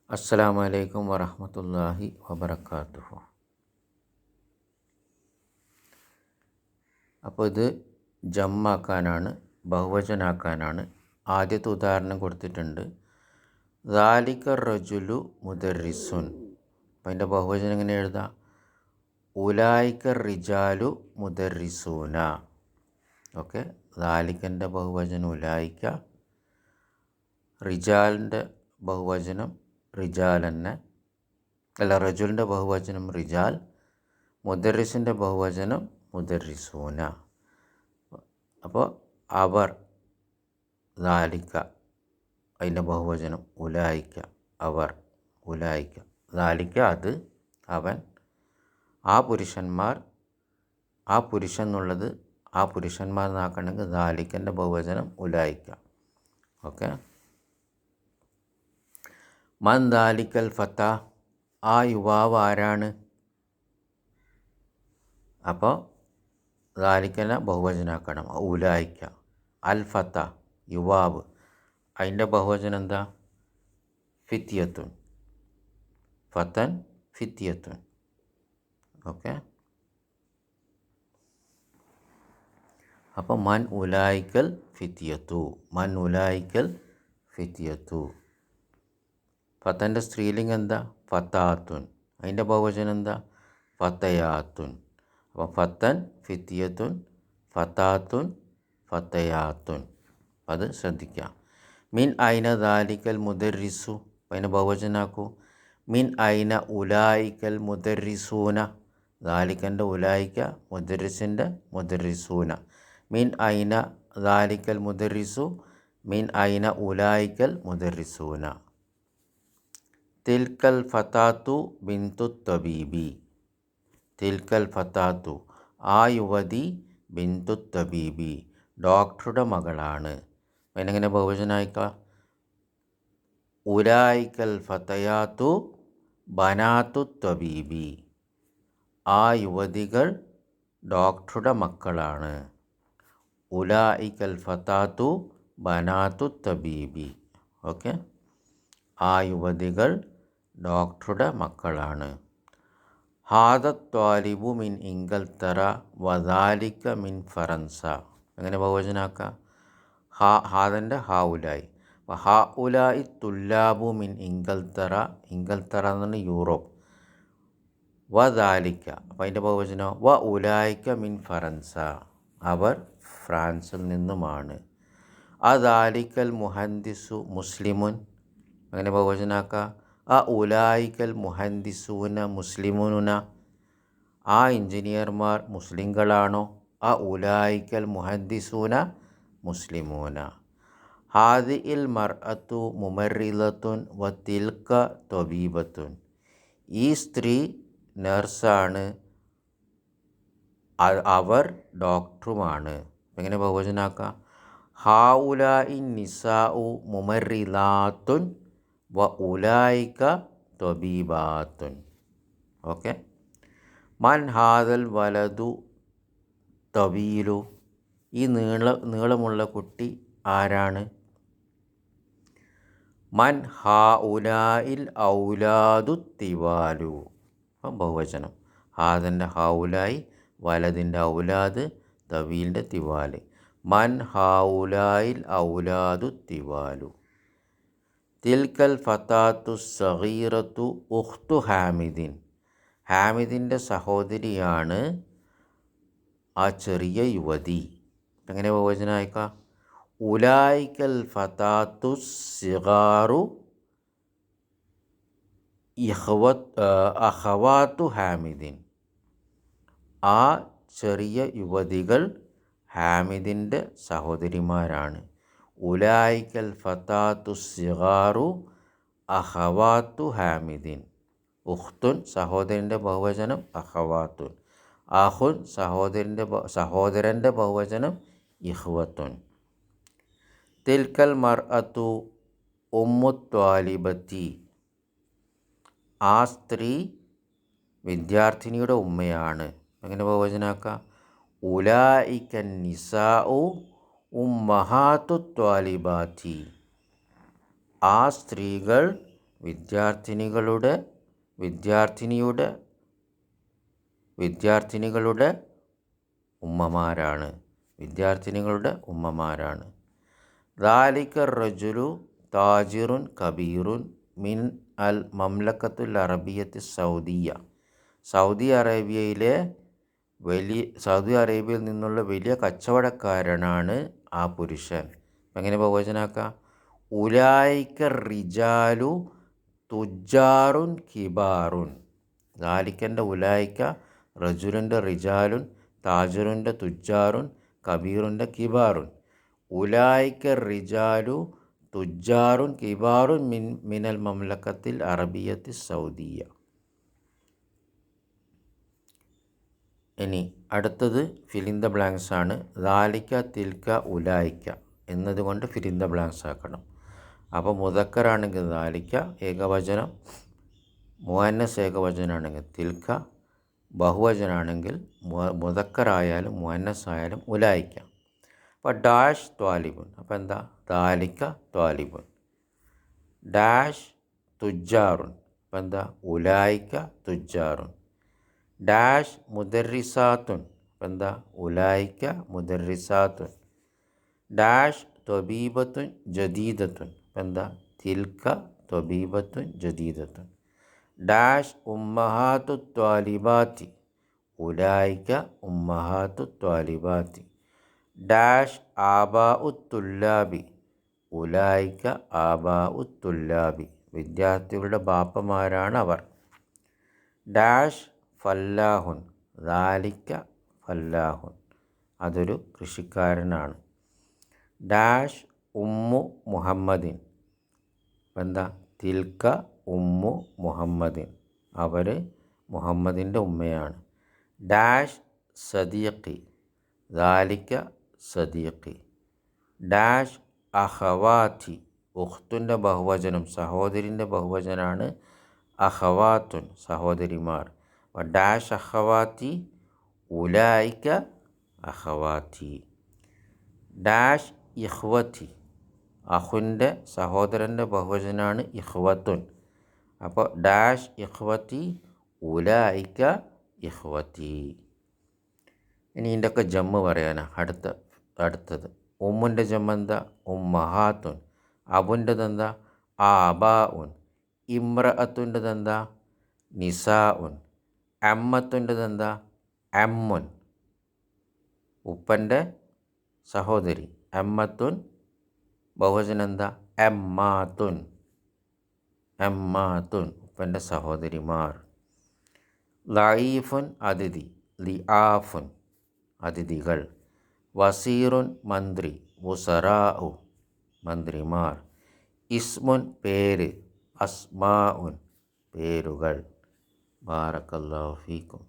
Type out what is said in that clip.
അസ്സലാമു അലൈക്കും വറഹ്മത്തുള്ളാഹി വബറകാതുഹു. അപ്പോൾ ഇത് ജമ്മാക്കാനാണ്, ബഹുവചനാക്കാനാണ്. ആദ്യത്തെ ഉദാഹരണം കൊടുത്തിട്ടുണ്ട്. ദാലിക റജുലു മുദർരിസുൻ. അപ്പം അതിൻ്റെ ബഹുവചനം എങ്ങനെ എഴുതാം? ഉലായിക റിജാലു മുദർരിസൂന. ഓക്കെ, ദാലിക്കൻ്റെ ബഹുവചനം ഉലായിക്ക, റിജാലിൻ്റെ ബഹുവചനം റിജാലെന്നെ, അല്ല റജുലിൻ്റെ ബഹുവചനം റിജാൽ, മുദർരിസിൻ്റെ ബഹുവചനം മുദർരിസൂന. അപ്പോൾ അവർ, ദാലിക്ക അതിൻ്റെ ബഹുവചനം ഉലായിക്ക, അവർ, ഉലായിക്ക, ദാലിക്ക അത്, അവൻ, ആ പുരുഷന്മാർ, ആ പുരുഷൻ എന്നുള്ളത് ആ പുരുഷന്മാർ എന്നാക്കണമെങ്കിൽ ദാലിക്കൻ്റെ ബഹുവചനം ഉലായിക്ക. ഓക്കെ, മൻ ദാലിക്കൽ ഫത്ത, ആ യുവാവ് ആരാണ്? അപ്പോൾ ദാലിക്കനെ ബഹുവചനാക്കണം, ഉലായിക്ക. അൽ ഫത്ത യുവാവ്, അതിൻ്റെ ബഹുവചനം എന്താ? ഫിത്തിയത്തുൻ, ഫത്തൻ ഫിത്തിയത്തുൻ. ഓക്കെ, അപ്പോൾ മൻ ഉലായിക്കൽ ഫിത്തിയത്തു, മൻ ഉലായിക്കൽ ഫിത്തിയത്തു. ഫത്തൻ്റെ സ്ത്രീലിംഗം എന്താ? ഫത്താത്തുൻ, അതിൻ്റെ ബഹുവചനം എന്താ? ഫത്തയാത്തുൻ. അപ്പം ഫത്തൻ ഫിത്തിയത്തുൻ, ഫത്താത്തുൻ, ഫത്തയാത്തുൻ. അത് ശ്രദ്ധിക്കാം. മിൻ ഐന ദാലിക്കൽ മുദർരിസു, അതിനെ ബഹുവചനാക്കൂ. മിൻ ഐന ഉലായിക്കൽ മുദർരിസൂന, ദാലിക്കൻ്റെ ഉലായിക്ക, മുദർരിസിൻ്റെ മുദർരിസൂന. മിൻ ഐന ദാലിക്കൽ മുദർരിസു, മിൻ ഐന ഉലായിക്കൽ മുദർരിസൂന. തിൽക്കൽ ഫത്താത്തു ബിന്തു തബീബി, തിൽക്കൽ ഫത്താത്തു ആ യുവതി, ബിന്തു തബീബി ഡോക്ടറുടെ മകളാണ്. അതിനെങ്ങനെ ബഹുവചനായിക്ക? ഉലായിക്കൽ ഫത്തയാത്തു ബനാത്തു തബീബി, ആ യുവതികൾ ഡോക്ടറുടെ മക്കളാണ്. ഉലായിക്കൽ ഫത്താത്തു ബനാത്തു തബീബി. ഓക്കെ, ആ യുവതികൾ ഡോക്ടറുടെ മക്കളാണ്. ഹാദ ത്വാലിബു മിൻ ഇംഗൽത്തറ വദാലിക മിൻ ഫറൻസ. എങ്ങനെ ബഹുവചനാക്കാം? ഹാദൻ്റെ ഹാ ഉലായി. അപ്പോൾ ഹാ ഉലായി തുല്ലാബു മിൻ ഇംഗൽത്തറ, ഇംഗൽത്തറ എന്ന് പറഞ്ഞാൽ യൂറോപ്പ്. വദാലിക്ക, അപ്പോൾ അതിൻ്റെ ബഹുവചനം വ ഉലായിക്ക മിൻ ഫറൻസ, അവർ ഫ്രാൻസിൽ നിന്നുമാണ്. അദാലിക്കൽ മുഹന്ദിസു മുസ്ലിമുൻ, അങ്ങനെ ബഹുവചനാക്കാം. അ ഉലായിക്കൽ മുഹന്ദിസൂന മുസ്ലിമുന, ആ എഞ്ചിനീയർമാർ മുസ്ലിങ്ങളാണോ? അ ഉലായിക്കൽ മുഹന്ദിസൂന മുസ്ലിമൂന. ഹാദി ഇൽ മർഅത്തു മുമർറിലത്തുൻ വ തിൽക ത്വബീബത്തുൻ, ഈ സ്ത്രീ നഴ്സാണ്, അവർ ഡോക്ടറുമാണ്. എങ്ങനെ ബഹുവചനാക്കാം? ഹാഉലാഇ നിസാഉ മുമർറിലാത്തുൻ വ ഉലായിക ത്വബീബാത്തുൻ. ഓക്കെ, മൻ ഹാദൽ വലതു തവീലു, ഈ നീളമുള്ള കുട്ടി ആരാണ്? മൻ ഹാഉലാഇൽ ഔലാദു തിവാലു. അപ്പം ബഹുവചനം ഹാദൻ്റെ ഹാഉലായി, വലതിൻ്റെ ഔലാദ്, തവീലിൻ്റെ തിവാല്. മൻ ഹാഉലായിൽ ഔലാദു തിവാലു. തിൽക്കൽ ഫത്താത്തു സഗീറത്തു ഉഖ്തു ഹാമിദിൻ, ഹാമിദിൻ്റെ സഹോദരിയാണ് ആ ചെറിയ യുവതി. എങ്ങനെ ബഹുവചനായിക്കാം? ഉലായിക്കൽ ഫത്താത്തു സിഗാറു അഖവാത്തു ഹാമിദിൻ, ആ ചെറിയ യുവതികൾ ഹാമിദിൻ്റെ സഹോദരിമാരാണ്. ഉലായിക്കൽ ഫത്താത്തു സിഗാറു അഖവാത്തു ഹാമിദിൻ. ഉഖ്തുൻ സഹോദരൻ്റെ ബഹുവചനം അഖവാത്തുൻ. അഹുൻ സഹോദരൻ്റെ ബഹുവചനം ഇഖ്വത്തുൻ. തിൽക്കൽ മർഅത്തു ഉമ്മു ത്വാലിബത്തി, ആ സ്ത്രീ വിദ്യാർത്ഥിനിയുടെ ഉമ്മയാണ്. എങ്ങനെ ബഹുവചനാക്കാം? ഉലായിക്കൻ നിസാഉ ഉമ്മഹാത്തു ത്വാലിബാത്തി, ആ സ്ത്രീകൾ വിദ്യാർത്ഥിനികളുടെ ഉമ്മമാരാണ്. ദാലിക റജുലു താജിറുൻ കബീറുൻ മിൻ അൽ മംലക്കത്തുൽ അറബിയത്തി സൗദിയ. സൗദി അറേബ്യയിൽ നിന്നുള്ള വലിയ കച്ചവടക്കാരനാണ് ആ പുരുഷൻ. എങ്ങനെ ബഹുവചനാക്കാം? ഉലായിക റിജാലു തുജാറുൻ കിബാറുൻ. ദാലിക്കൻ്റെ ഉലായിക്ക, റജുലിൻ്റെ റിജാലുൻ, താജിറിൻ്റെ തുജാറുൻ, കബീറുൻ്റെ കിബാറുൻ. ഉലായിക റിജാലു തുജാറുൻ കിബാറുൻ മിനൽ മംലക്കത്തിൽ അറബിയത്തി സൗദിയ. ഇനി അടുത്തത് ഫിലിൻ ദ ബ്ലാങ്ക്സ് ആണ്. ദാലിക്ക തിൽക്ക ഉലായിക്ക എന്നതുകൊണ്ട് ഫിലിൻ ദ ബ്ലാങ്ക്സ് ആക്കണം. അപ്പോൾ മുദക്കറാണെങ്കിൽ ദാലിക്ക ഏകവചനം, മുഅന്നസ് ഏകവചനാണെങ്കിൽ തിൽക്ക, ബഹുവചനാണെങ്കിൽ മുദക്കറായാലും മുഅന്നസ് ആയാലും ഉലായിക്ക. അപ്പോൾ ഡാഷ് ത്വാലിബുൻ. അപ്പോൾ എന്താ? ദാലിക്ക ത്വാലിബുൻ. ഡാഷ് തുജാറുൻ. അപ്പോൾ എന്താ? ഉലായിക്ക തുജാറുൻ. ഡാഷ് മുദർരിസാത്തുൻ. അപ്പോൾ എന്താ? ഉലായിക്ക മുദർരിസാത്തുൻ. ഡാഷ് ത്വബീബത്തുൻ ജദീദത്തുൻ. അപ്പോൾ എന്താ? തിൽക്ക ത്വബീബത്തുൻ ജദീദത്തുൻ. ഡാഷ് ഉമ്മഹാത്തു ത്വാലിബാത്തി. ഉലായിക്ക ഉമ്മഹാത്തു ത്വാലിബാത്തി. ഡാഷ് ആബാഉ തുല്ലാബി. ഉലായിക്ക ആബാഉ തുല്ലാബി. വിദ്യാർത്ഥികളുടെ ബാപ്പമാരാണ് അവർ. ഡാഷ് ഫല്ലാഹുൻ. ദാലിക്ക ഫല്ലാഹുൻ. അതൊരു കൃഷിക്കാരനാണ്. ഡാഷ് ഉമ്മു മുഹമ്മദിൻ. എന്താ? തിൽക്ക ഉമ്മു മുഹമ്മദിൻ. അവർ മുഹമ്മദിൻ്റെ ഉമ്മയാണ്. ഡാഷ് സദീഖി. ദാലിക്ക സദീഖി. ഡാഷ് അഖവാത്തി. ഉഖ്തുൻ്റെ ബഹുവചനം, സഹോദരിൻ്റെ ബഹുവചനാണ് അഖവാത്തുൻ, സഹോദരിമാർ. ഡാഷ് അഖവാത്തി ഉലായിക്ക അഖവാത്തി. ഡാഷ് ഇഖ്വത്തി. അഖുൻ്റെ സഹോദരൻ്റെ ബഹുവചനാണ് ഇഖ്വത്തുൻ. അപ്പോൾ ഡാഷ് ഇഖ്വത്തി ഉലായിക്ക ഇഖ്വത്തി. ഇനി ഇതിൻ്റെയൊക്കെ ജമ്മ് പറയാനാ അടുത്തത്. ഉമ്മുൻ്റെ ജമ്മ് എന്താ? ഉമ്മഹാത്തുൻ. അബുൻ്റെത് എന്താ? ആബാഉൻ. ഇമ്രഅത്തുൻ്റെത് എന്താ? നിസാഉൻ. അമ്മത്തുൻ്റെത് എന്താ? അമ്മുൻ. ഉപ്പൻ്റെ സഹോദരി അമ്മത്തുൻ. ബഹുവചനം എന്താ? അമ്മാത്തുൻ. ഉപ്പൻ്റെ സഹോദരിമാർ. ലഈഫുൻ അതിഥി. ലിആഫുൻ അതിഥികൾ. വസീറുൻ മന്ത്രി. വുസറാഉ മന്ത്രിമാർ. ഇസ്മുൻ പേര്. അസ്മാഉൻ പേരുകൾ. ബാറക്കല്ലാഹു ഫീക്കും.